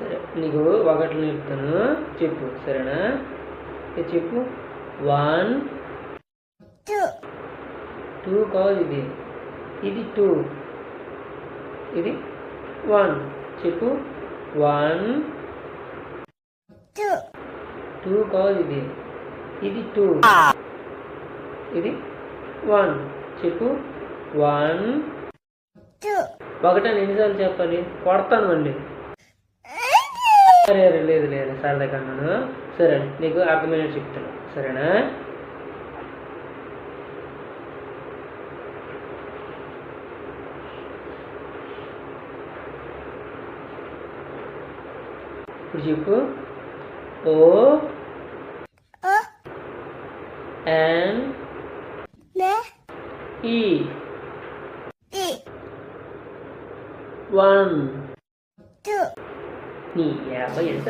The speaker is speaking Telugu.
సరే నీకు ఒకటి చెప్తాను, చెప్పు సరేనా? ఇది చెప్పు. 1 2 కాదు, ఇది 2, ఇది 1. చెప్పు. 1 2 కాదు, ఇది 2, ఇది 1. చెప్పు. 1 ఒకటని ఎన్నిసార్లు చెప్పాలి? కొడతాను మళ్ళీ. సరే లేదు లేదు సరదా కన్నాను. సరే నీకు అర్థమైనట్టు చెప్తాను సరేనా? ఇప్పుడు చెప్పు. O N E 1 నీ 50 ఎంత